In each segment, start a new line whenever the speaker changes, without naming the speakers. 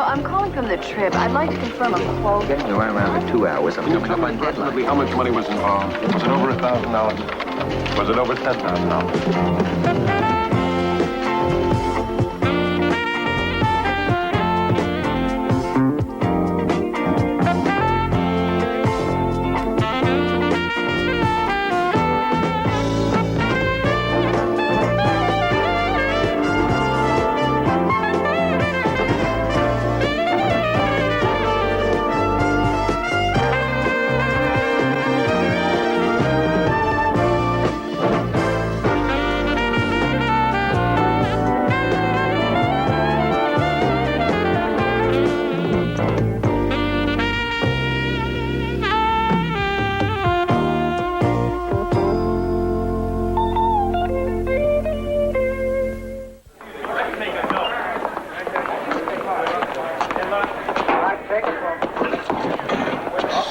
I'm calling from the trip. I'd like to confirm a quote.
Getting around in 2 hours. I'm coming up on deadline.
How much money was involved? Was it over $1,000? Was it over $10,000?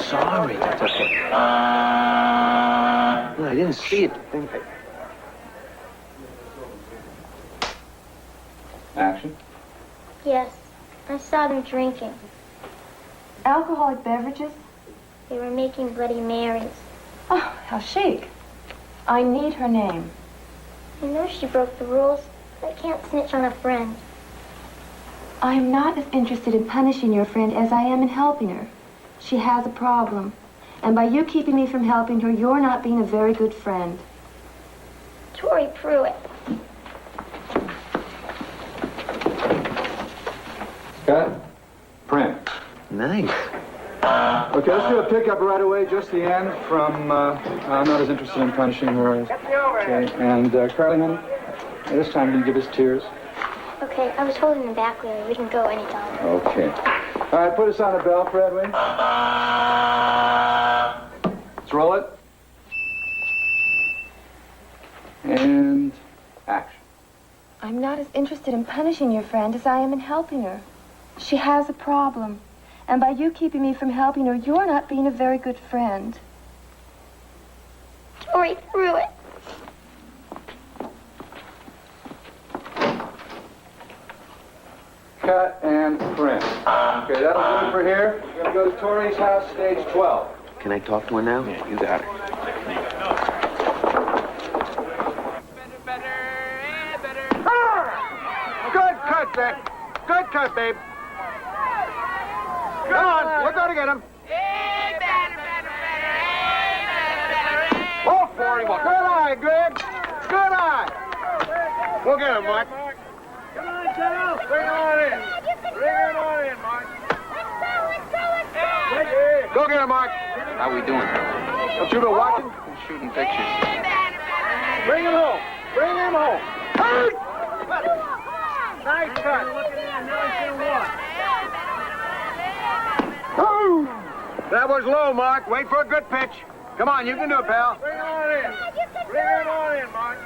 Sorry. That's okay. No, I didn't see it.
Action.
Yes, I saw them drinking.
Alcoholic beverages?
They were making Bloody Marys.
Oh, how chic. I need her name.
I know she broke the rules, but I can't snitch on a friend.
I am not as interested in punishing your friend as I am in helping her. She has a problem. And by you keeping me from helping her, you're not being a very good friend.
Tori Pruitt.
Cut. Print.
Nice.
Okay, let's do a pickup right away, just the end from, I'm not as interested in punishing her. Okay, and Carly, honey, this time you give us tears.
Okay, I was holding them back, Larry. We can go anytime.
Okay. All right, put us on a bell, Fredway. Let's roll it. And action.
I'm not as interested in punishing your friend as I am in helping her. She has a problem. And by you keeping me from helping her, you're not being a very good friend.
Tori Pruitt.
Cut and print. Okay, that'll do it for here. We're going to go to Tori's house, stage 12.
Can I talk to her now?
Yeah, you got it.
Good cut, babe. Good cut, babe. Come on, we're going to get him. Oh, 41. Good eye, Greg. Good eye. We'll get him, Mike. Come on, Joe. Bring it on in. Bring it on in, Mike. Go get him, Mike.
How we doing?
Don't you been watching?
I'm shooting pictures.
Bring him home. Bring him home. Hey! Nice cut. That was low, Mark. Wait for a good pitch. Come on, you can do it, pal. Bring it on in. Bring it on in, Mark.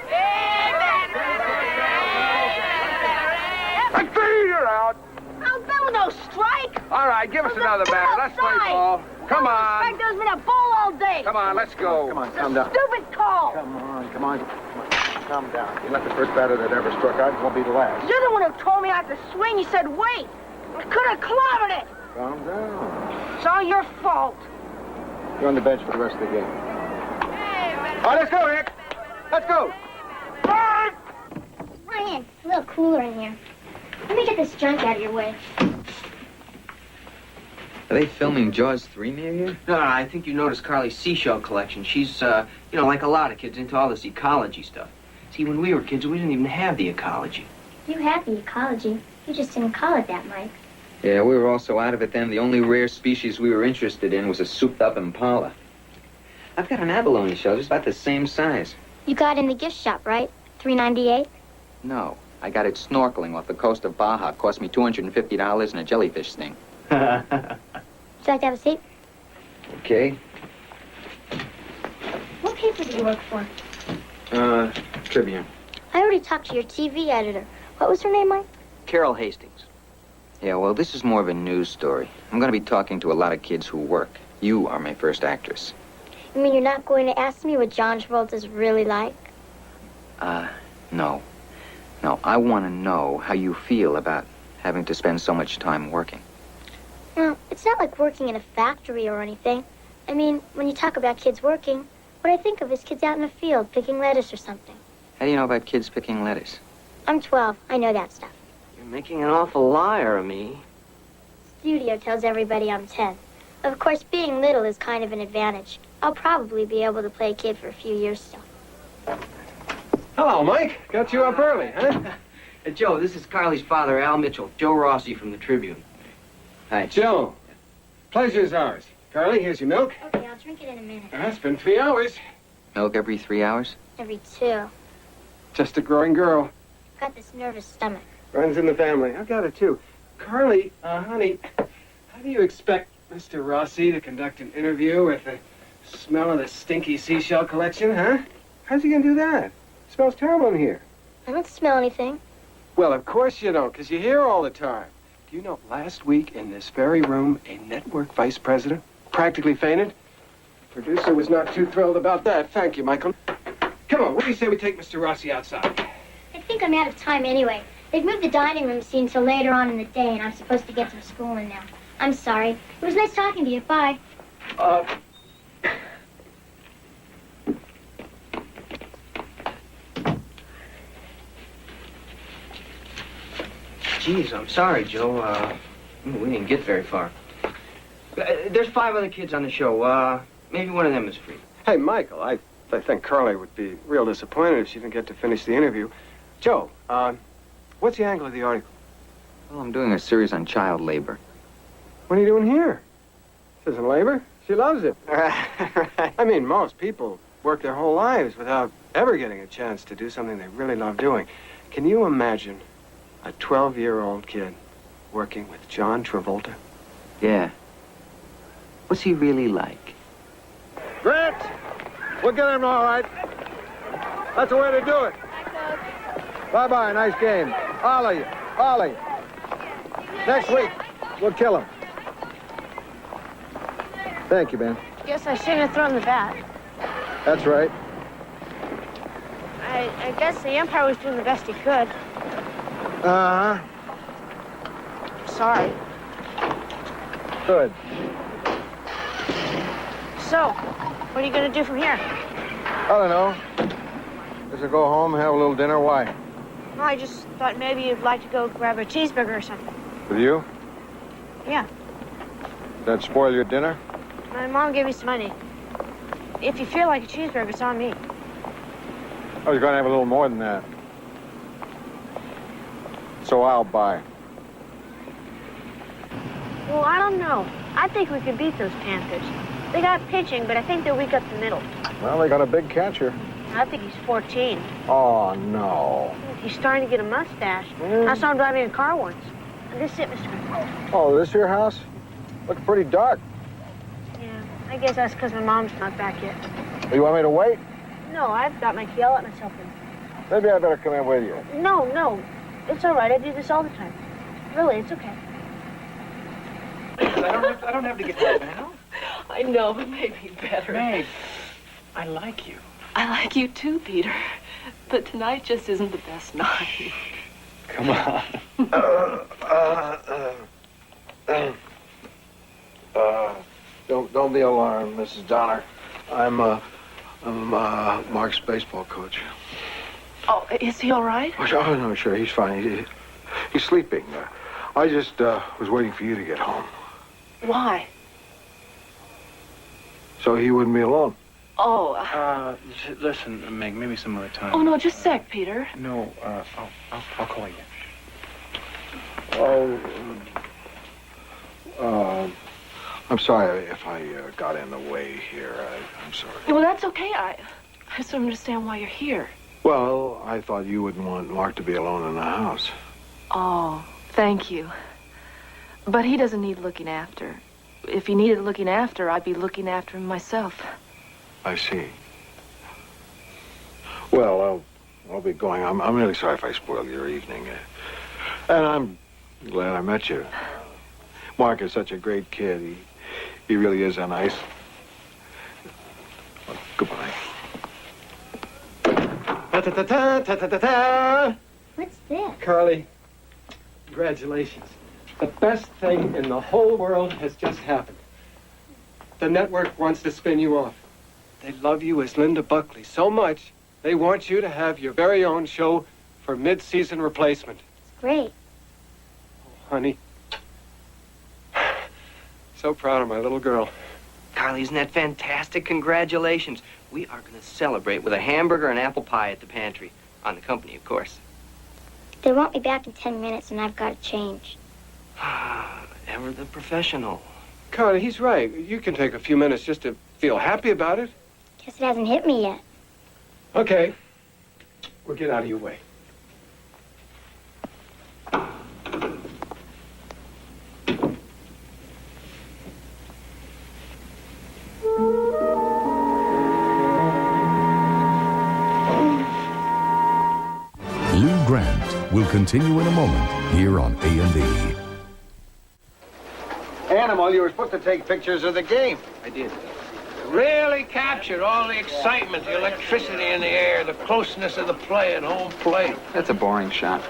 You're out.
Oh, that was no strike.
All right, give us another batter. Let's play ball. Come on.
Strike, there's been a ball all day.
Come on, let's go.
Come on, calm down.
Stupid call.
Come on. Calm down. You're not the first batter that ever struck out. You won't be the last.
You're the one who told me not to swing. You said, wait. I could have clobbered it.
Calm down.
It's all your fault.
You're on the bench for the rest of the game. All right, let's go, Nick. Let's go.
Ryan, a little cooler in here. Let me get this junk out of your way.
Are they filming Jaws 3 near here?
No, I think you noticed Carly's seashell collection. She's, like a lot of kids, into all this ecology stuff. See, when we were kids, we didn't even have the ecology.
You had the ecology. You just didn't call it that, Mike.
Yeah, we were all so out of it then. The only rare species we were interested in was a souped-up impala. I've got an abalone shell just about the same size.
You got it in the gift shop, right? $3.98?
No. I got it snorkeling off the coast of Baja. Cost me $250 and a jellyfish sting.
Would you like to have a seat?
Okay.
What paper do you work for?
Tribune.
I already talked to your TV editor. What was her name, Mike?
Carol Hastings.
Yeah, well, this is more of a news story. I'm going to be talking to a lot of kids who work. You are my first actress.
You mean you're not going to ask me what John Travolta's really like?
No. No, I want to know how you feel about
having to spend so much time working.
Well, it's not like working in a factory or anything. I mean, when you talk about kids working, what I think of is kids out in the field picking lettuce or something.
How do you know about kids picking lettuce?
I'm 12. I know that stuff.
You're making an awful liar of me.
Studio tells everybody I'm 10. Of course, being little is kind of an advantage. I'll probably be able to play kid for a few years still.
Hello, Mike. Got you up early, huh?
Joe, this is Carly's father, Al Mitchell. Joe Rossi from the Tribune.
Hi.
Joe, pleasure's ours. Carly, here's your milk.
Okay, I'll drink it in a minute.
It's been 3 hours.
Milk every 3 hours?
Every 2.
Just a growing girl.
I've got this nervous stomach.
Runs in the family. I've got it, too. Carly, honey, how do you expect Mr. Rossi to conduct an interview with the smell of the stinky seashell collection, huh? How's he gonna do that? It smells terrible in here.
I don't smell anything.
Well, of course you don't, because you're here all the time. Do you know, last week in this very room, a network vice president practically fainted? The producer was not too thrilled about that. Thank you, Michael. Come on, what do you say we take Mr. Rossi outside?
I think I'm out of time anyway. They've moved the dining room scene till later on in the day, and I'm supposed to get some schooling now. I'm sorry. It was nice talking to you. Bye.
Geez, I'm sorry, Joe. We didn't get very far. There's 5 other kids on the show. Maybe one of them is free.
Hey, Michael, I think Carly would be real disappointed if she didn't get to finish the interview. Joe, what's the angle of the article?
Well, I'm doing a series on child labor.
What are you doing here? This isn't labor. She loves it. I mean, most people work their whole lives without ever getting a chance to do something they really love doing. Can you imagine a 12-year-old kid working with John Travolta?
Yeah. What's he really like?
Grant, we'll get him all right. That's the way to do it. Bye-bye. Nice game. Ollie. Next week, we'll kill him. Thank you, Ben.
Guess I shouldn't have thrown the bat.
That's right.
I guess the umpire was doing the best he could.
Uh-huh.
Sorry.
Good.
So, what are you going to do from here?
I don't know. Just go home, have a little dinner. Why?
Well, I just thought maybe you'd like to go grab a cheeseburger or something.
With you?
Yeah.
That spoil your dinner?
My mom gave me some money. If you feel like a cheeseburger, it's on me.
I was going to have a little more than that. So I'll buy.
Well, I don't know. I think we could beat those Panthers. They got pitching, but I think they're weak up the middle.
Well, they got a big catcher.
I think he's 14.
Oh, no.
He's starting to get a mustache. I saw him driving a car once. This is it, Mr. McCall.
Oh, this your house? Looks pretty dark.
Yeah, I guess that's because my mom's not back yet.
You want me to wait?
No, I've got my key. I'll let myself in.
Maybe I better come in with you.
No. It's all right. I do this all the time. Really, it's okay.
I don't have to get home now.
I know, but maybe better.
Meg, I like you.
I like you too, Peter. But tonight just isn't the best night.
Come on.
Don't be alarmed, Mrs. Donner. I'm Mark's baseball coach.
Oh, is he all right?
Oh, no, sure, he's fine. He's sleeping. I just was waiting for you to get home,
Why?
so he wouldn't be alone.
Oh,
Listen, Meg, maybe some other time.
oh no, just a sec, Peter.
No, I'll call you.
I'm sorry if I got in the way here. I'm sorry.
Well, that's okay. I just don't understand why you're here.
Well, I thought you wouldn't want Mark to be alone in the house.
Oh, thank you. But he doesn't need looking after. If he needed looking after, I'd be looking after him myself.
I see. Well, I'll be going. I'm really sorry if I spoiled your evening. And I'm glad I met you. Mark is such a great kid. He really is a nice... Well, goodbye.
Ta-ta-ta-ta, ta-ta-ta-ta.
What's this?
Carly, Congratulations. The best thing in the whole world has just happened. The network wants to spin you off. They love you as Linda Buckley so much, they want you to have your very own show for mid-season replacement.
It's great.
Oh, honey. So proud of my little girl.
Carly, isn't that fantastic? Congratulations. We are going to celebrate with a hamburger and apple pie at the pantry. On the company, of course.
They want me back in 10 minutes, and I've got to change.
Ever the professional.
Carly, he's right. You can take a few minutes just to feel happy about it.
Guess it hasn't hit me yet.
Okay. We'll get out of your way.
Lou Grant will continue in a moment here on A&E.
Animal, you were supposed to take pictures of the game.
I did.
Really captured all the excitement, the electricity in the air, the closeness of the play at home plate.
That's a boring shot.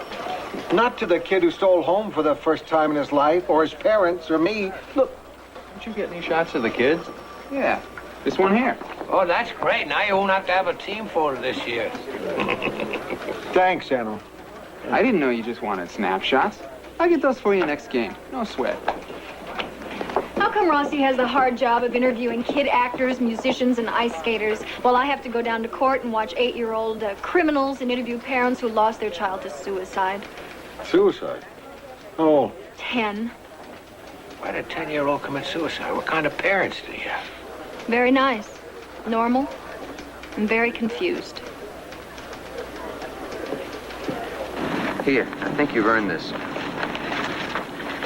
Not to the kid who stole home for the first time in his life, or his parents, or me. Look,
Don't you get any shots of the kids? Yeah, this one here.
Oh, that's great. Now you won't have to have a team photo this year.
thanks, Animal.
I didn't know you just wanted snapshots. I'll get those for you next game. No sweat.
How come Rossi has the hard job of interviewing kid actors, musicians, and ice skaters, while I have to go down to court and watch 8-year-old criminals and interview parents who lost their child to suicide?
Suicide? Oh.
10.
Why'd a 10-year-old commit suicide? What kind of parents do you have?
Very nice. Normal. And very confused.
Here, I think you've earned this.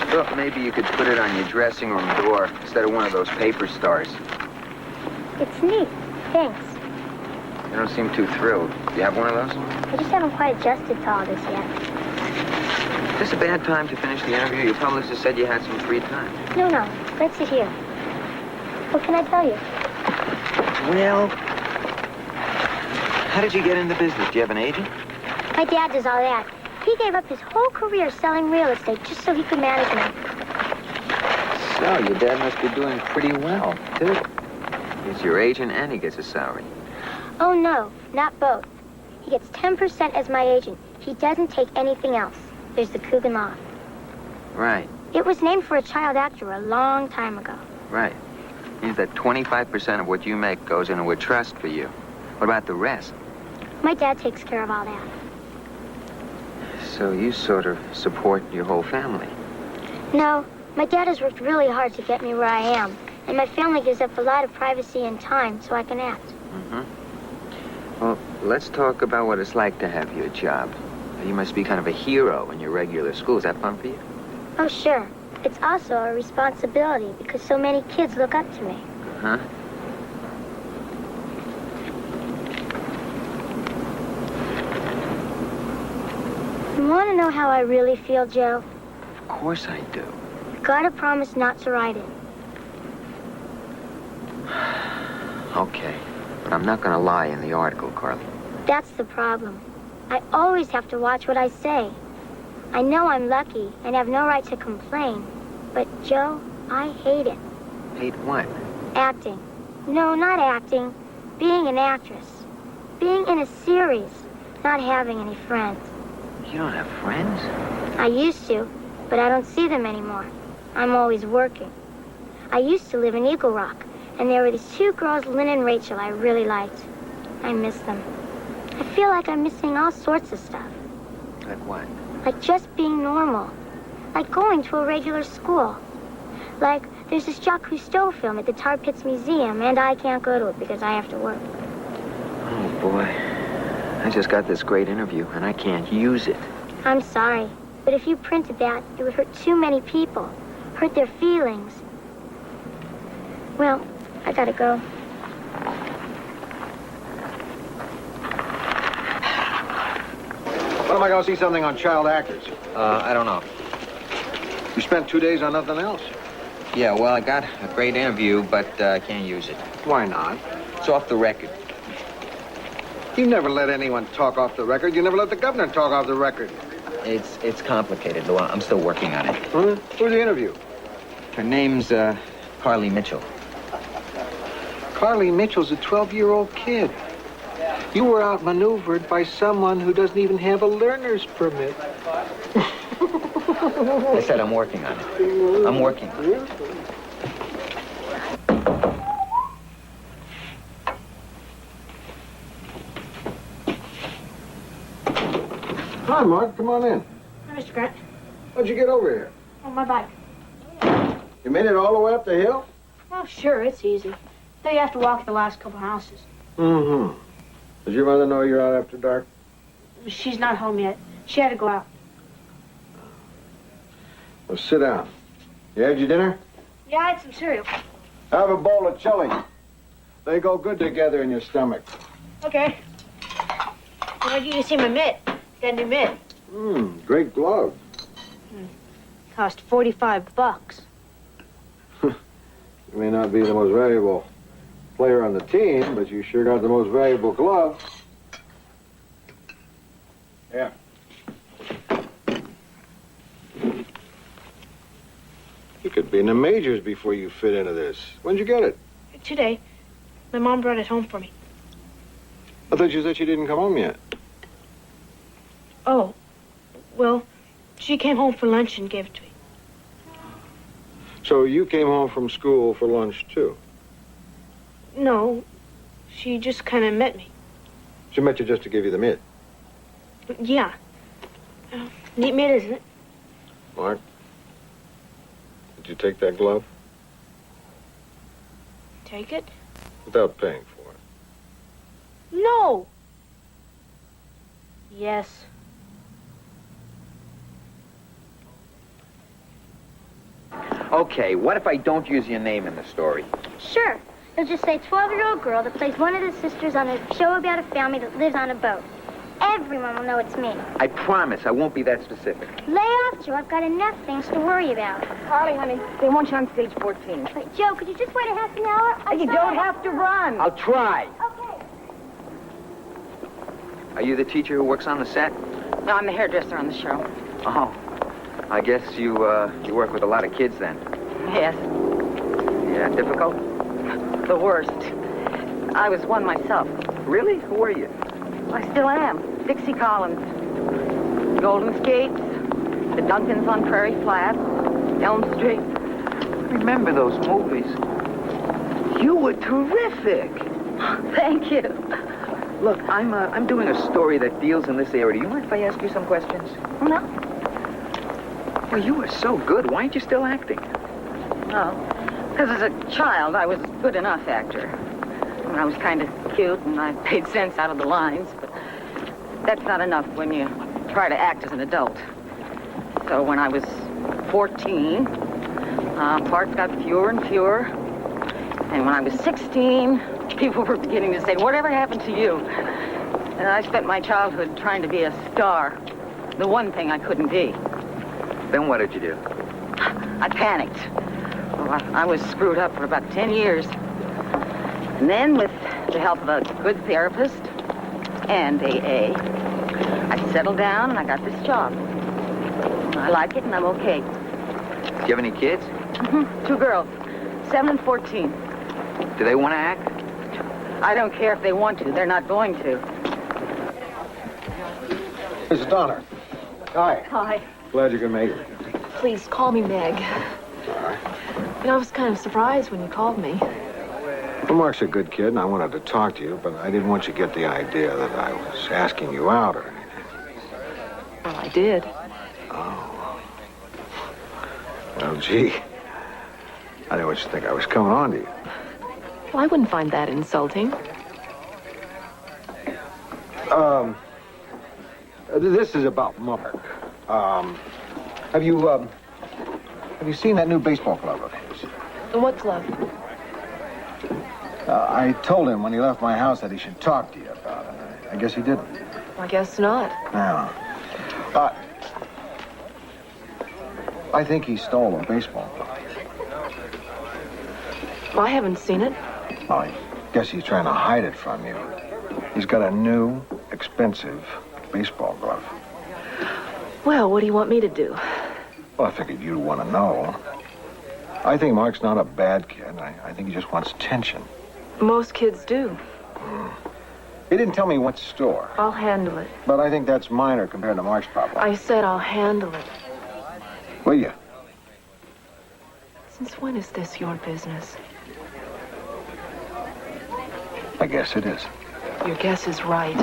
Thought maybe you could put it on your dressing room door instead of one of those paper stars.
It's neat. Thanks.
You don't seem too thrilled. Do you have one of those?
I just haven't quite adjusted to all this yet.
Is this a bad time to finish the interview? Your publicist said you had some free time.
No, let's sit here. What can I tell you?
Well, how did you get in the business? Do you have an agent?
My dad does all that. He gave up his whole career selling real estate just so he could manage me.
So, your dad must be doing pretty well, too. He's your agent and he gets a salary.
Oh, no, not both. He gets 10% as my agent. He doesn't take anything else. There's the Coogan Law.
Right,
It was named for a child actor a long time ago.
right. Means that 25% of what you make goes into a trust for you. What about the rest?
My dad takes care of all that.
So you sort of support your whole family.
No, my dad has worked really hard to get me where I am, and my family gives up a lot of privacy and time so I can act.
Mm-hmm. Well, let's talk about what it's like to have your job. You must be kind of a hero in your regular school. Is that fun for you?
Oh, sure. It's also a responsibility because so many kids look up to me.
Huh?
You want to know how I really feel, Joe?
Of course I do.
You gotta promise not to write it.
Okay, but I'm not gonna lie in the article, Carly.
That's the problem. I always have to watch what I say. I know I'm lucky and have no right to complain, but Joe, I hate it.
Hate what?
Acting. No, not acting. Being an actress. Being in a series. Not having any friends.
You don't have friends?
I used to, but I don't see them anymore. I'm always working. I used to live in Eagle Rock, and there were these two girls, Lynn and Rachel, I really liked. I miss them. I feel like I'm missing all sorts of stuff.
Like what?
Like just being normal. Like going to a regular school. Like there's this Jacques Cousteau film at the Tar Pits Museum, and I can't go to it because I have to work.
Oh, boy. I just got this great interview, and I can't use it.
I'm sorry, but if you printed that, it would hurt too many people. Hurt their feelings. Well, I gotta go.
When am I going to see something on child actors?
I don't know.
You spent 2 days on nothing else.
Yeah, well, I got a great interview, but I can't use it.
Why not?
It's off the record.
You never let anyone talk off the record. You never let the governor talk off the record.
It's complicated, Lou. I'm still working on it.
Huh? Who's the interview?
Her name's, Carly Mitchell.
Carly Mitchell's a 12-year-old kid. You were outmaneuvered by someone who doesn't even have a learner's permit.
I said I'm working on it. I'm working on it.
Hi, Mark. Come on in.
Hi, Mr. Grant.
How'd you get over here?
On my bike.
You made it all the way up the hill?
Oh, sure, it's easy. Though you have to walk the last couple houses.
Mm-hmm. Does your mother know you're out after dark?
She's not home yet. She had to go out.
Well, sit down. You had your dinner?
Yeah, I had some cereal.
Have a bowl of chili. They go good together in your stomach.
Okay. Well, you can see my mitt. Got a new mitt.
Great glove.
Cost $45.
You may not be the most valuable player on the team, but you sure got the most valuable glove. Yeah. You could be in the majors before you fit into this. When'd you get it?
Today. My mom brought it home for me.
I thought you said you didn't come home yet.
Oh. Well, she came home for lunch and gave it to me.
So you came home from school for lunch, too?
No. She just kind of met me.
She met you just to give you the mitt.
Yeah. Neat mitt, isn't it?
Mark, did you take that glove?
Take it?
Without paying for it.
No. Yes.
Okay, what if I don't use your name in the story?
Sure. They'll just say 12-year-old girl that plays one of the sisters on a show about a family that lives on a boat. Everyone will know it's me.
I promise I won't be that specific.
Lay off, Joe. I've got enough things to worry about.
Carly, honey, they want you on stage 14.
Wait, Joe, could you just wait a half an hour?
You don't have to run.
I'll try.
Okay.
Are you the teacher who works on the set?
No, I'm the hairdresser on the show.
Oh. I guess you work with a lot of kids then.
Yes.
Yeah, difficult?
The worst. I was one myself.
Really? Who were you?
I still am. Dixie Collins. Golden Skates. The Duncans on Prairie Flat. Elm Street.
Remember those movies? You were terrific.
Thank you.
Look, I'm doing a story that deals in this area. Do you mind if I ask you some questions?
No.
Well, you were so good. Why aren't you still acting?
No. Because as a child, I was a good enough actor. I was kind of cute, and I made sense out of the lines, but that's not enough when you try to act as an adult. So when I was 14, parts got fewer and fewer. And when I was 16, people were beginning to say, whatever happened to you? And I spent my childhood trying to be a star, the one thing I couldn't be.
Then what did you do?
I panicked. Well, I was screwed up for about 10 years. And then, with the help of a good therapist and AA, I settled down and I got this job. I like it and I'm okay.
Do you have any kids?
Mm-hmm. 2 girls, 7 and 14.
Do they want to act?
I don't care if they want to. They're not going to.
This is Donner. Hi.
Hi.
Glad you could make it.
Please call me Meg.
All right.
I was kind of surprised when you called me.
Well, Mark's a good kid, and I wanted to talk to you, but I didn't want you to get the idea that I was asking you out or anything.
Well, I did.
Oh. Well, gee. I didn't want you to think I was coming on to you.
Well, I wouldn't find that insulting.
This is about Mark. Have you seen that new baseball glove of his?
What glove?
I told him when he left my house that he should talk to you about it. I guess he didn't.
I guess not.
No. I think he stole a baseball glove.
Well, I haven't seen it.
Well, I guess he's trying to hide it from you. He's got a new, expensive baseball glove.
Well, what do you want me to do?
Well, I figured you'd want to know. I think Mark's not a bad kid. I think he just wants attention.
Most kids do.
He didn't tell me what store.
I'll handle it.
But I think that's minor compared to Mark's problem.
I said I'll handle it.
Will you?
Since when is this your business?
I guess it is.
Your guess is right.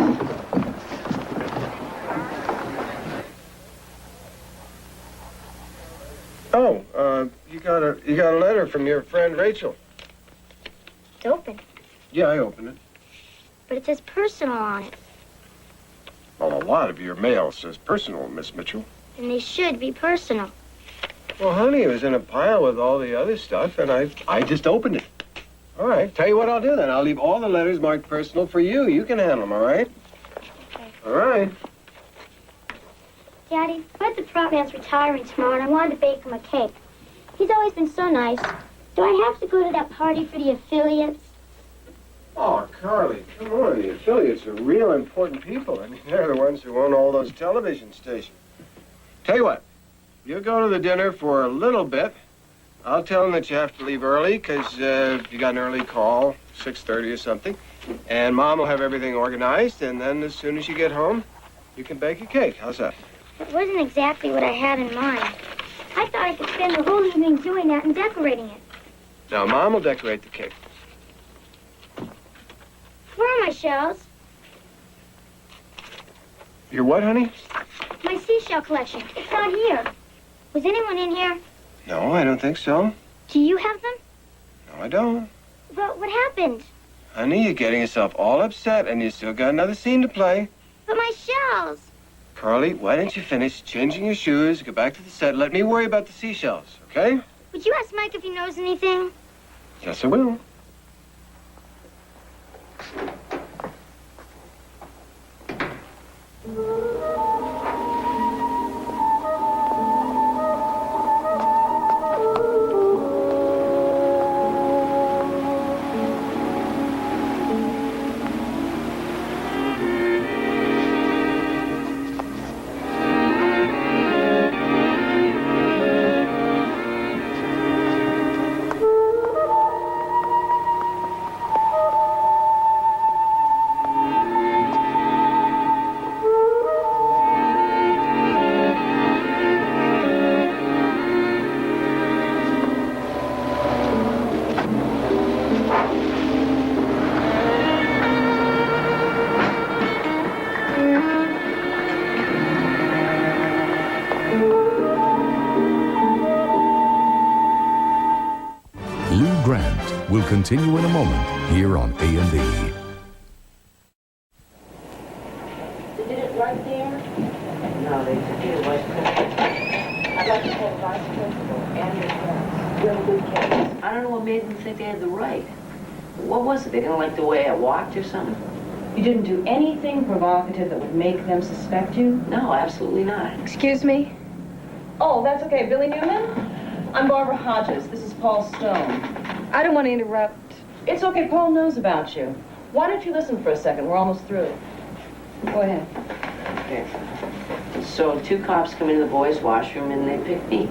Oh, you got a letter from your friend Rachel.
It's open,
Yeah, I opened it.
but it says personal on it.
Well, a lot of your mail says personal, Miss Mitchell.
And they should be personal.
Well, honey, it was in a pile with all the other stuff, and I just opened it. All right, tell you what I'll do then. I'll leave all the letters marked personal for you. You can handle them, all right?
Okay.
All right.
Daddy, Fred the prop man's retiring tomorrow, and I wanted to bake him a cake. He's always been so nice. Do I have to go to that party for the affiliates?
Oh, Carly, come on. The affiliates are real important people. I mean, they're the ones who own all those television stations. Tell you what, you go to the dinner for a little bit. I'll tell them that you have to leave early because you got an early call, 6:30 or something. And Mom will have everything organized, and then as soon as you get home, you can bake a cake. How's that?
It wasn't exactly what I had in mind. I thought I could spend the whole evening doing that and decorating it.
Now, Mom will decorate the cake.
Where are my shells?
Your what, honey?
My seashell collection. It's not here. Was anyone in here?
No, I don't think so.
Do you have them?
No, I don't.
Well, what happened?
Honey, you're getting yourself all upset, and you still got another scene to play.
But my shells.
Carly, why don't you finish changing your shoes, go back to the set, let me worry about the seashells, okay?
Would you ask Mike if he knows anything?
Yes, I will.
Will continue in a moment here on A&E.
They did it right there? No, they did it right there. I'd like to call the vice principal and your parents. You have a good case. I don't know what made them think they had the right. What was it? They didn't like the way I walked or something?
You didn't do anything provocative that would make them suspect you?
No, absolutely not.
Excuse me? Oh, that's okay. Billy Newman? I'm Barbara Hodges. This is Paul Stone. I don't want to interrupt. It's okay. Paul knows about you. Why don't you listen for a second? We're almost through. Go ahead.
Okay. So 2 cops come into the boys' washroom and they picked me.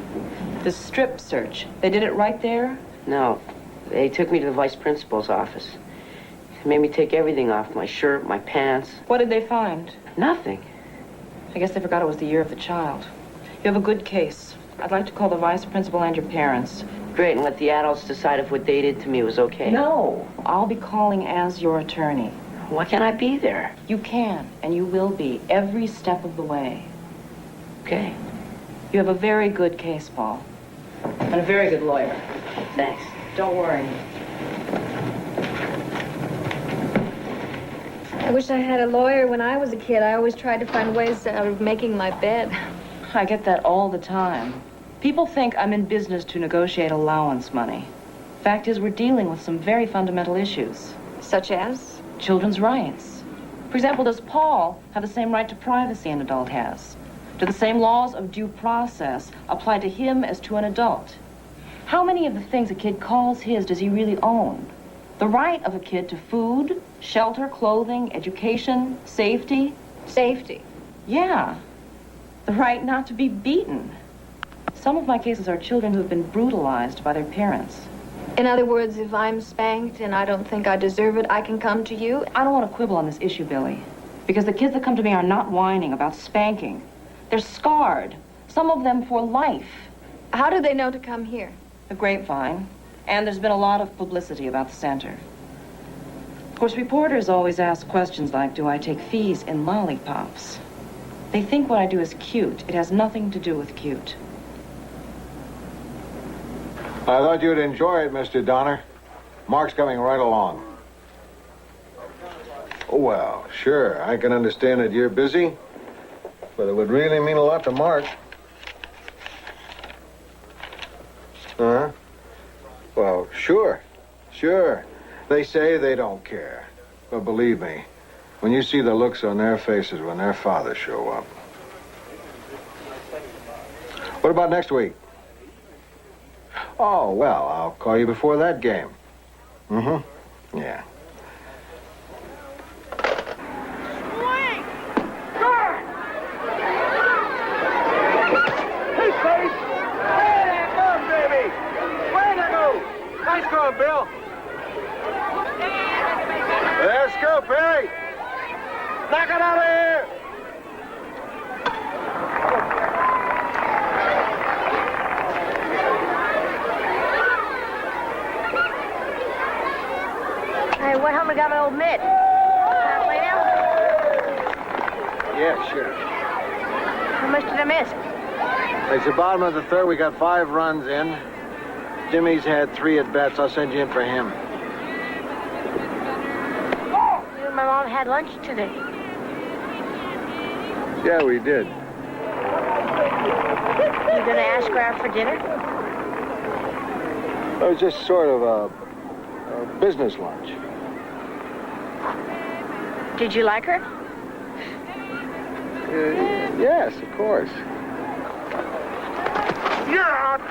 The strip search. They did it right there?
No. They took me to the vice principal's office. They made me take everything off. My shirt, my pants.
What did they find?
Nothing.
I guess they forgot it was the year of the child. You have a good case. I'd like to call the vice principal and your parents.
Great, and let the adults decide if what they did to me was okay.
No, I'll be calling as your attorney.
Why can't I be there?
You can, and you will be, every step of the way.
Okay.
You have a very good case, Paul. And a very good lawyer.
Thanks.
Don't worry.
I wish I had a lawyer when I was a kid. I always tried to find ways out of making my bed.
I get that all the time. People think I'm in business to negotiate allowance money. Fact is, we're dealing with some very fundamental issues.
Such as?
Children's rights. For example, does Paul have the same right to privacy an adult has? Do the same laws of due process apply to him as to an adult? How many of the things a kid calls his does he really own? The right of a kid to food, shelter, clothing, education, safety.
Safety?
Yeah. The right not to be beaten. Some of my cases are children who have been brutalized by their parents.
In other words, if I'm spanked and I don't think I deserve it, I can come to you?
I don't want to quibble on this issue, Billy. Because the kids that come to me are not whining about spanking. They're scarred. Some of them for life.
How do they know to come here?
The grapevine. And there's been a lot of publicity about the center. Of course, reporters always ask questions like, do I take fees in lollipops? They think what I do is cute. It has nothing to do with cute.
I thought you'd enjoy it, Mr. Donner. Mark's coming right along. Well, sure, I can understand that you're busy, but it would really mean a lot to Mark. Huh? Well, sure. They say they don't care. But believe me, when you see the looks on their faces when their fathers show up. What about next week? Oh, well, I'll call you before that game. Mm-hmm. Yeah.
Hey, Pace! Way to go, baby! Way to go! Nice going, Bill. Let's go, Perry! Knock it out of here!
Hey, what home we got my old mitt? Can I play now?
Yeah, sure.
How much did I miss?
It's the bottom of the third. We got 5 runs in. Jimmy's had 3 at-bats. I'll send you in for him.
You and my mom had lunch today.
Yeah, we did.
You gonna ask her out for dinner?
It was just sort of a business lunch.
Did you like her?
Yes, of course.
You're out!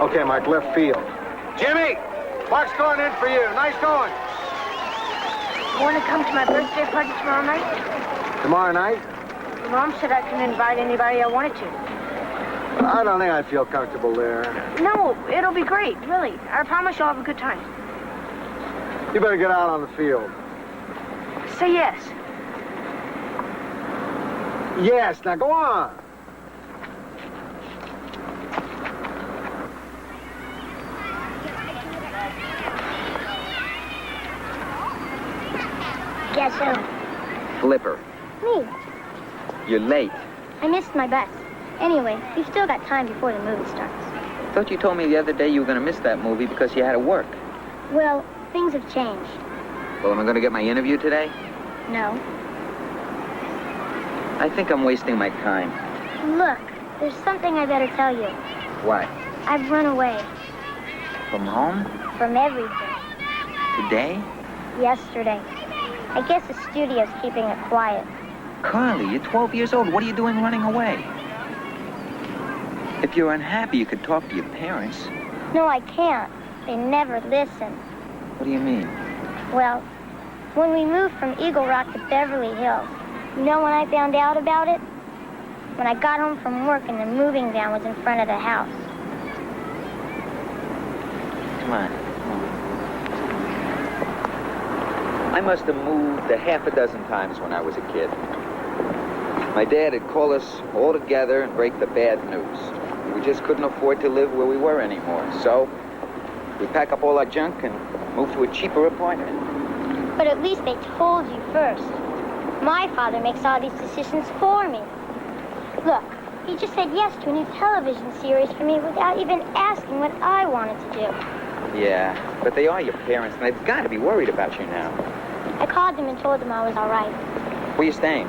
Okay, Mike, left field.
Jimmy! Mark's going in for you. Nice going.
Want to come to my birthday party tomorrow night?
Tomorrow night?
Mom said I can invite anybody I wanted to.
I don't think I'd feel comfortable there.
No, it'll be great, really. I promise you'll have a good time.
You better get out on the field.
Say yes.
Yes, now go on.
Guess who?
Flipper,
Me.
you're late.
I missed my bus. Anyway, we've still got time before the movie starts.
Thought you told me the other day you were going to miss that movie because you had to work.
Well, things have changed.
Well, am I going to get my interview today?
No.
I think I'm wasting my time.
Look, there's something I better tell you.
What?
I've run away.
From home?
From everything.
Today?
Yesterday. I guess the studio's keeping it quiet.
Carly, you're 12 years old. What are you doing running away? If you're unhappy, you could talk to your parents.
No, I can't. They never listen.
What do you mean?
Well, when we moved from Eagle Rock to Beverly Hills, you know when I found out about it? When I got home from work and the moving van was in front of the house.
Come on. I must have moved a half a dozen times when I was a kid. My dad would call us all together and break the bad news. We just couldn't afford to live where we were anymore. So we pack up all our junk and move to a cheaper apartment.
But at least they told you first. My father makes all these decisions for me. Look, he just said yes to a new television series for me without even asking what I wanted to do.
Yeah, but they are your parents, and they've got to be worried about you now.
I called them and told them I was all right.
Where you staying?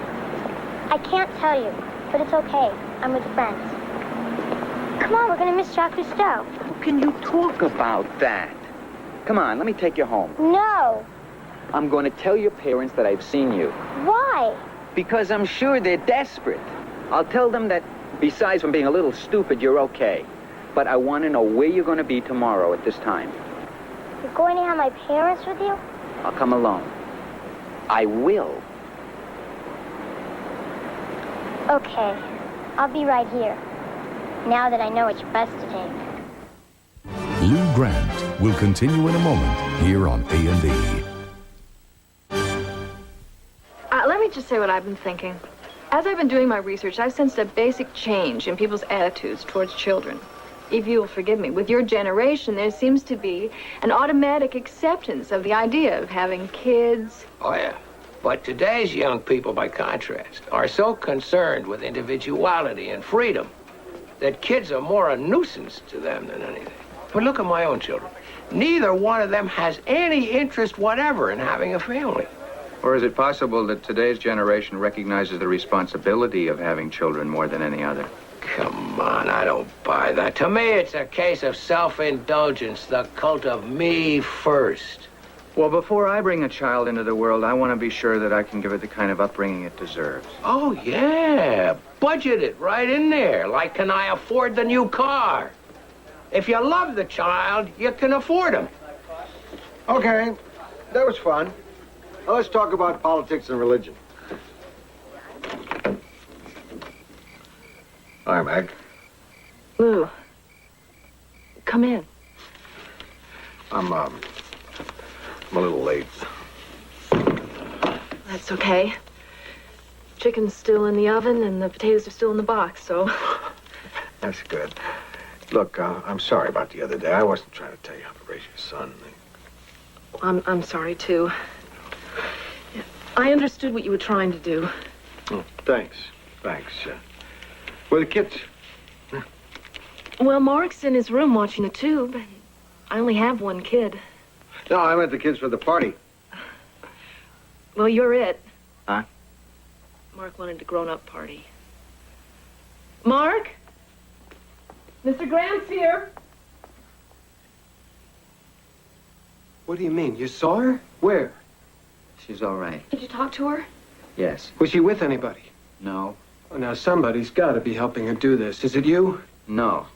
I can't tell you, but it's okay. I'm with friends. Come on, we're going to miss Jacques Cousteau.
How can you talk about that? Come on, let me take you home.
No.
I'm going to tell your parents that I've seen you.
Why?
Because I'm sure they're desperate. I'll tell them that, besides from being a little stupid, you're okay. But I want to know where you're going to be tomorrow at this time.
You're going to have my parents with you?
I'll come alone. I will.
Okay, I'll be right here. Now that I know which bus to take.
Lou Grant will continue in a moment here on A&E.
Let me just say what I've been thinking. As I've been doing my research, I've sensed a basic change in people's attitudes towards children. If you'll forgive me, with your generation, there seems to be an automatic acceptance of the idea of having kids.
Oh, yeah. But today's young people, by contrast, are so concerned with individuality and freedom that kids are more a nuisance to them than anything. But look at my own children. Neither one of them has any interest whatever in having a family.
Or is it possible that today's generation recognizes the responsibility of having children more than any other?
Come on, I don't buy that. To me, it's a case of self-indulgence, the cult of me first.
Well, before I bring a child into the world, I want to be sure that I can give it the kind of upbringing it deserves.
Oh, yeah. Budget it right in there. Like, can I afford the new car? If you love the child, you can afford him.
Okay, that was fun. Now let's talk about politics and religion. Hi, Meg.
Lou, come in.
I'm a little late.
That's okay. Chicken's still in the oven and the potatoes are still in the box, so...
That's good. Look, I'm sorry about the other day. I wasn't trying to tell you how to raise your son.
I'm sorry, too. I understood what you were trying to do.
Oh, thanks. Thanks. Where are the kids?
Well, Mark's in his room watching the tube, and I only have one kid.
No, I meant the kids for the party.
Well, you're it.
Huh?
Mark wanted a grown-up party. Mark? Mr. Grant's here.
What do you mean? You saw her? Where?
She's all right.
Did you talk to her?
Yes.
Was she with anybody?
No.
Oh, now, somebody's got to be helping her do this. Is it you?
No.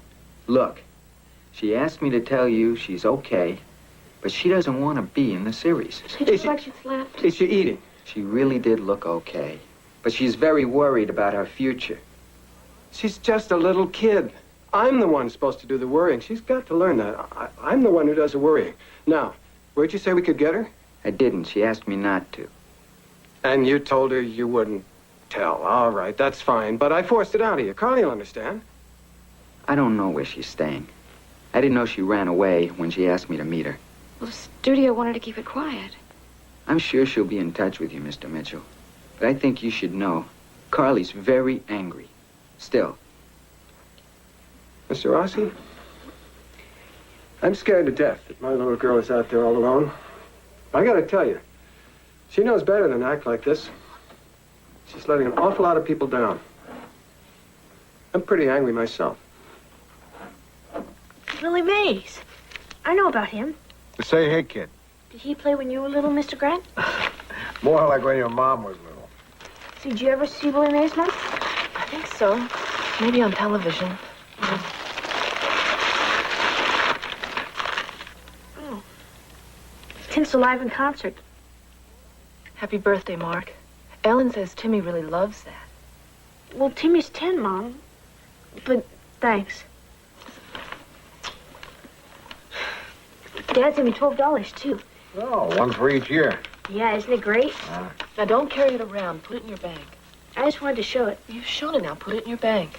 Look, she asked me to tell you she's okay, but she doesn't want to be in the series.
Did you look like she slept?
Is she eating?
She really did look okay, but she's very worried about her future.
She's just a little kid. I'm the one supposed to do the worrying. She's got to learn that. I'm the one who does the worrying. Now, where'd you say we could get her?
I didn't. She asked me not to.
And you told her you wouldn't tell. All right, that's fine. But I forced it out of you. Carly'll understand.
I don't know where she's staying. I didn't know she ran away when she asked me to meet her.
Well, the studio wanted to keep it quiet.
I'm sure she'll be in touch with you, Mr. Mitchell. But I think you should know, Carly's very angry. Still.
Mr. Rossi, I'm scared to death that my little girl is out there all alone. I gotta tell you, she knows better than to act like this. She's letting an awful lot of people down. I'm pretty angry myself.
Willie Mays. I know about him.
Say, hey, kid.
Did he play when you were little, Mr. Grant?
More like when your mom was little.
Did you ever see Willie Mays, Mom?
I think so. Maybe on television.
Oh. Tim's alive in concert.
Happy birthday, Mark. Ellen says Timmy really loves that.
Well, Timmy's 10, Mom. But thanks. Dad sent me $12, too.
Oh, one for each year.
Yeah, isn't it great?
Now, don't carry it around. Put it in your bag.
I just wanted to show it.
You've shown it now. Put it in your bag.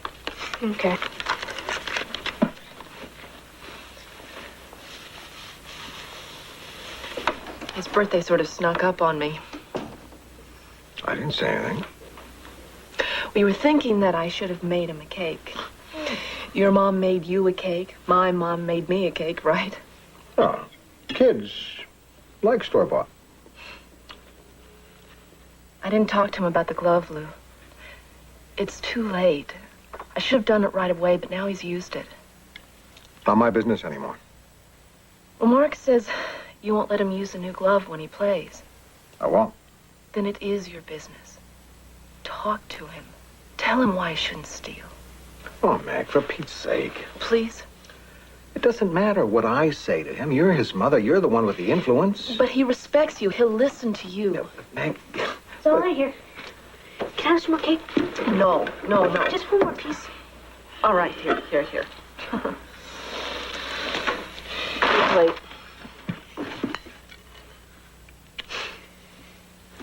Okay.
His birthday sort of snuck up on me.
I didn't say anything.
We were thinking that I should have made him a cake. Your mom made you a cake. My mom made me a cake, right?
Oh, kids like store-bought.
I didn't talk to him about the glove, Lou. It's too late. I should have done it right away, but now he's used it.
Not my business anymore.
Well, Mark says you won't let him use the new glove when he plays.
I won't.
Then it is your business. Talk to him. Tell him why he shouldn't steal.
Oh, Mac, for Pete's sake.
Please?
It doesn't matter what I say to him. You're his mother. You're the one with the influence.
But he respects you. He'll listen to you.
Mac...
It's all right here. Can Can I have some more cake?
No.
Just one more piece.
All right, here. Your plate.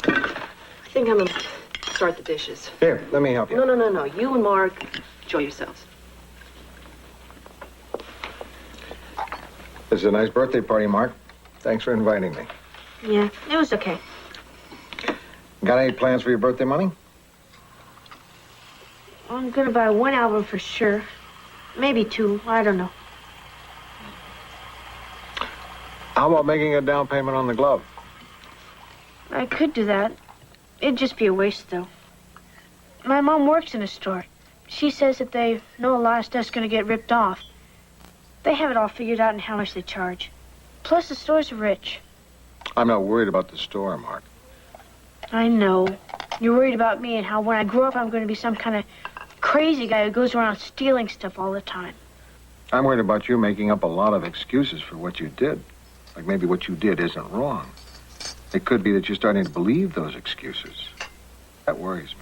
I think I'm gonna start the dishes.
Here, let me help you.
No. You and Mark, enjoy yourselves.
This is a nice birthday party, Mark. Thanks for inviting me.
Yeah, it was okay.
Got any plans for your birthday money?
I'm gonna buy one album for sure. Maybe two, I don't know.
How about making a down payment on the glove?
I could do that. It'd just be a waste, though. My mom works in a store. She says that they know a lot of stuff's gonna get ripped off. They have it all figured out in how much they charge. Plus, the store's rich.
I'm not worried about the store, Mark.
I know. You're worried about me and how when I grow up I'm going to be some kind of crazy guy who goes around stealing stuff all the time.
I'm worried about you making up a lot of excuses for what you did. Like maybe what you did isn't wrong. It could be that you're starting to believe those excuses. That worries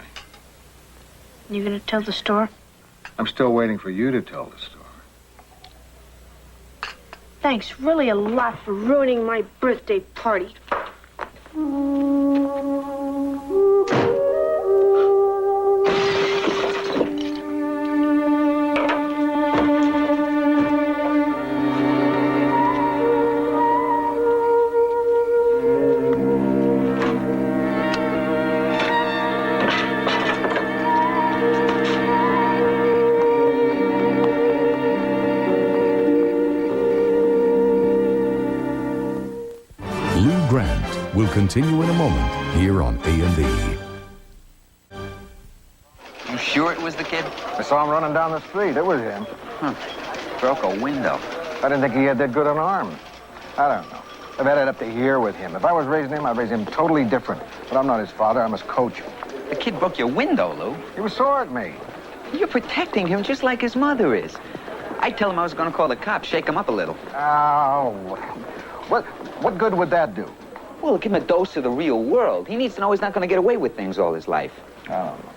me.
You going to tell the store?
I'm still waiting for you to tell the store.
Thanks really a lot for ruining my birthday party.
Lou Grant will continue in a moment here on A&E.
You sure it was the kid?
I saw him running down the street. It was him.
Broke a window.
I didn't think he had that good an arm. I don't know. I've had it up to here with him. If I was raising him, I'd raise him totally different. But I'm not his father. I'm his coach.
The kid broke your window, Lou.
He was sore at me.
You're protecting him just like his mother is. I tell him I was going to call the cops, shake him up a little.
Oh, what good would that do?
Well, give him a dose of the real world. He needs to know he's not going to get away with things all his life.
I don't know.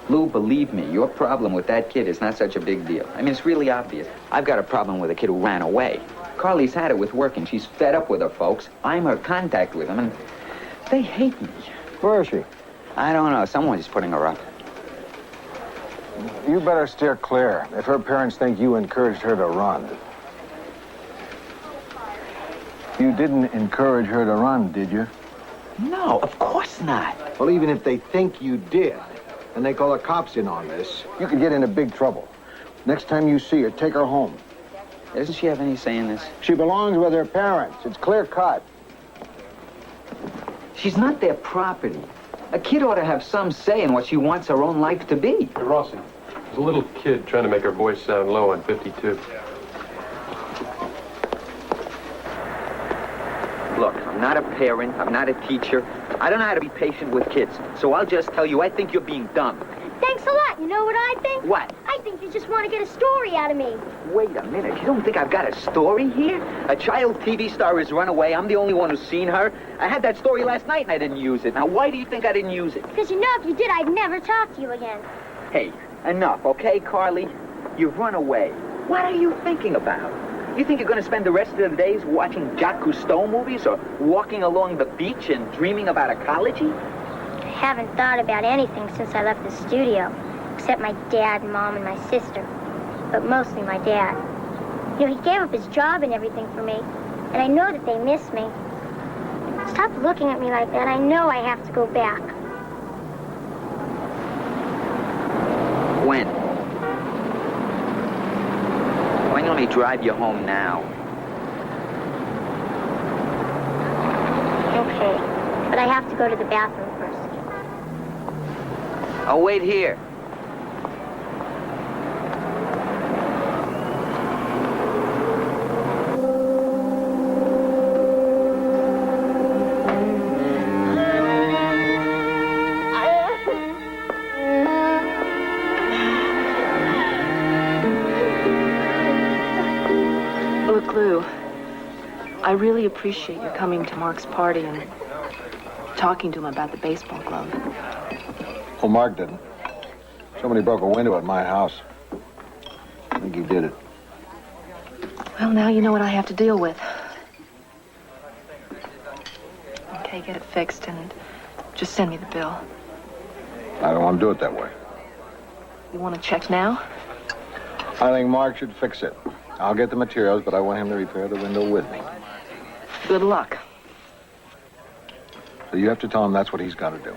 Lou, believe me, your problem with that kid is not such a big deal. I mean, it's really obvious. I've got a problem with a kid who ran away. Carly's had it with work, and she's fed up with her folks. I'm her contact with them, and they hate me.
Where is she?
I don't know. Someone's putting her up.
You better steer clear if her parents think you encouraged her to run. You didn't encourage her to run, did you?
No, of course not.
Well, even if they think you did, and they call the cops in on this, you could get into big trouble. Next time you see her, take her home.
Doesn't she have any say in this?
She belongs with her parents. It's clear cut.
She's not their property. A kid ought to have some say in what she wants her own life to be.
Hey, Rossi, there's a little kid trying to make her voice sound low on 52.
Look, I'm not a parent. I'm not a teacher. I don't know how to be patient with kids. So I'll just tell you, I think you're being dumb.
Thanks a lot. You know what I think?
What?
I think you just want to get a story out of me.
Wait a minute. You don't think I've got a story here? A child TV star has run away. I'm the only one who's seen her. I had that story last night and I didn't use it. Now, why do you think I didn't use it?
Because you know if you did, I'd never talk to you again.
Hey, enough, okay, Carly? You've run away. What are you thinking about? You think you're going to spend the rest of the days watching Jacques Cousteau movies or walking along the beach and dreaming about ecology?
I haven't thought about anything since I left the studio, except my dad, Mom, and my sister. But mostly my dad. You know, he gave up his job and everything for me, and I know that they miss me. Stop looking at me like that. I know I have to go back.
When? Why don't we drive you home now?
Okay, but I have to go to the bathroom first.
I'll wait here.
Look, Lou, I really appreciate you coming to Mark's party and talking to him about the baseball glove.
Well, Mark didn't. Somebody broke a window at my house. I think he did it.
Well, now you know what I have to deal with. Okay, get it fixed and just send me the bill.
I don't want to do it that way.
You want to check now?
I think Mark should fix it. I'll get the materials, but I want him to repair the window with me.
Good luck.
So you have to tell him that's what he's got to do.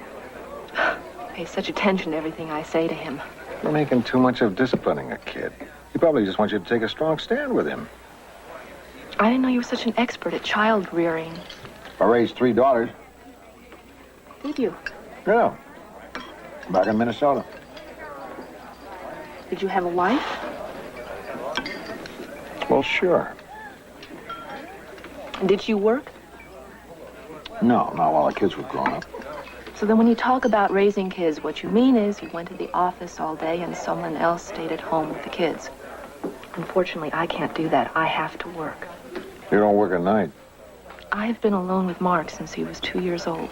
Pay such attention to everything I say to him.
You're making too much of disciplining a kid. He probably just wants you to take a strong stand with him.
I didn't know you were such an expert at child rearing.
I raised 3 daughters.
Did you?
Yeah. Back in Minnesota.
Did you have a wife?
Well, sure.
Did she work?
No, not while the kids were grown up.
So then when you talk about raising kids, what you mean is you went to the office all day and someone else stayed at home with the kids. Unfortunately, I can't do that. I have to work.
You don't work at night.
I've been alone with Mark since he was 2 years old.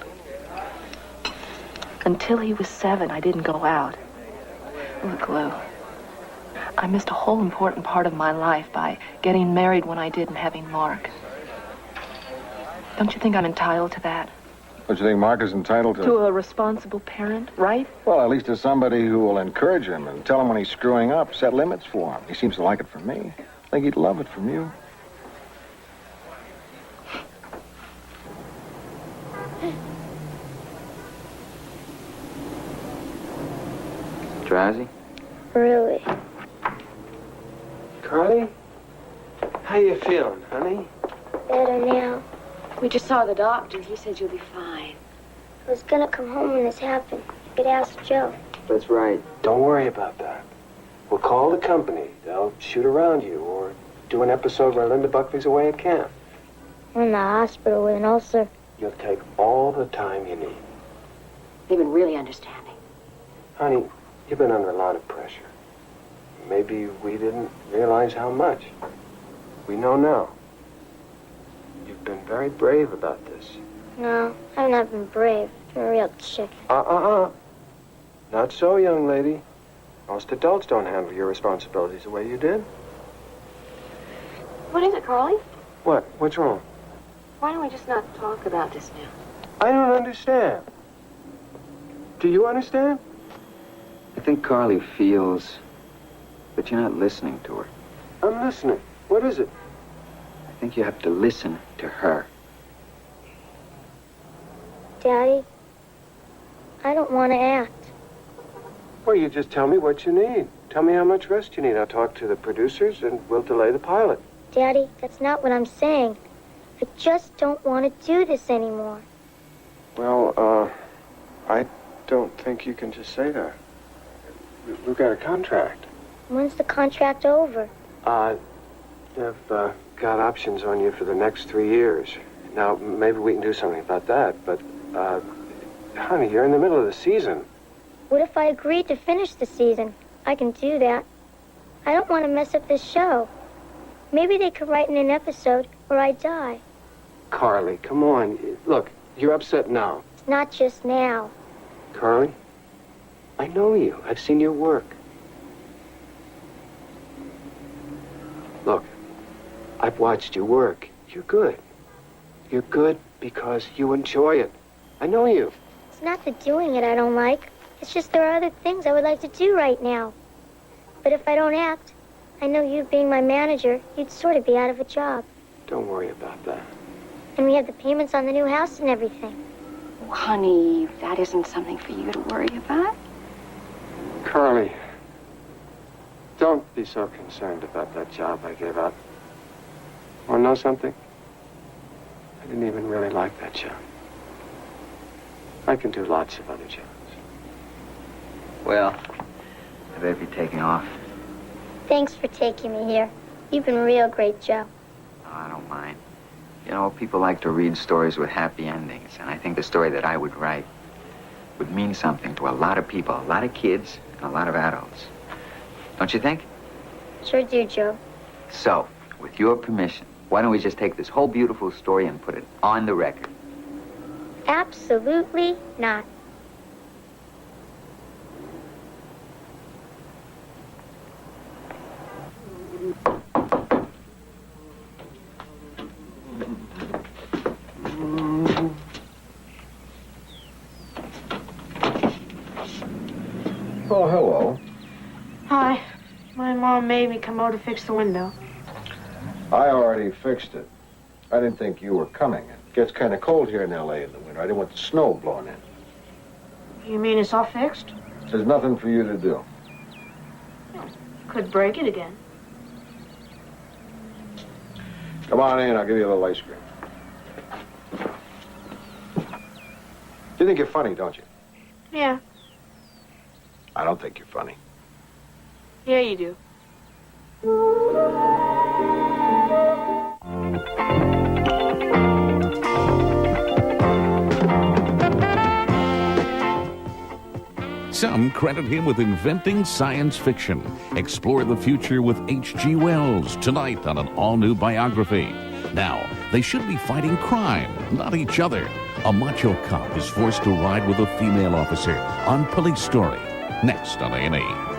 Until he was 7, I didn't go out. Look, Lou, I missed a whole important part of my life by getting married when I did and having Mark. Don't you think I'm entitled to that?
Don't you think Mark is entitled to...
To a responsible parent, right?
Well, at least to somebody who will encourage him and tell him when he's screwing up, set limits for him. He seems to like it from me. I think he'd love it from you.
Drowsy?
Really?
Carly? How you feeling, honey?
Better now.
We just saw the doctor. He said you'll be fine.
I was gonna come home when this happened. You could ask Joe.
That's right. Don't worry about that. We'll call the company. They'll shoot around you or do an episode where Linda Buckley's away at camp.
I'm in the hospital with an ulcer.
You'll take all the time you need.
They've been really understanding.
Honey, you've been under a lot of pressure. Maybe we didn't realize how much. We know now. You've been very brave about this.
No, I've not been brave. I'm a real chick.
Not so, young lady. Most adults don't handle your responsibilities the way you did.
What is it, Carly?
What? What's wrong?
Why don't we just not talk about this now?
I don't understand. Do you understand?
I think Carly feels that you're not listening to her.
I'm listening. What is it?
I think you have to listen to her.
Daddy, I don't want to act.
Well, you just tell me what you need. Tell me how much rest you need. I'll talk to the producers and we'll delay the pilot.
Daddy, that's not what I'm saying. I just don't want to do this anymore.
Well, I don't think you can just say that. We've got a contract.
When's the contract over?
They've got options on you for the next 3 years. Now, maybe we can do something about that, but, honey, you're in the middle of the season.
What if I agreed to finish the season? I can do that. I don't want to mess up this show. Maybe they could write in an episode where I die.
Carly, come on. Look, you're upset now.
It's not just now.
Carly, I know you. I've seen your work. Look, I've watched you work. You're good. You're good because you enjoy it. I know you.
It's not the doing it I don't like. It's just there are other things I would like to do right now. But if I don't act, I know you being my manager, you'd sort of be out of a job.
Don't worry about that.
And we have the payments on the new house and everything.
Oh, honey, that isn't something for you to worry about.
Carly, don't be so concerned about that job I gave up. Want to know something? I didn't even really like that job. I can do lots of other jobs.
Well, I better be taking off.
Thanks for taking me here. You've been real great, Joe.
Oh, I don't mind. You know, people like to read stories with happy endings, and I think the story that I would write would mean something to a lot of people, a lot of kids, and a lot of adults. Don't you think?
Sure do, Joe.
So, with your permission, why don't we just take this whole beautiful story and put it on the record?
Absolutely not.
made me come over to fix the window.
I already fixed it. I didn't think you were coming. It gets kind of cold here in L.A. in the winter. I didn't want the snow blowing in.
You mean it's all fixed?
There's nothing for you to do.
Could break it again.
Come on in, I'll give you a little ice cream. You think you're funny, don't you?
Yeah.
I don't think you're funny.
Yeah, you do.
Some credit him with inventing science fiction. Explore the future with H.G. Wells tonight on an all-new biography. Now, they should be fighting crime, not each other. A macho cop is forced to ride with a female officer on Police Story. Next on A&E.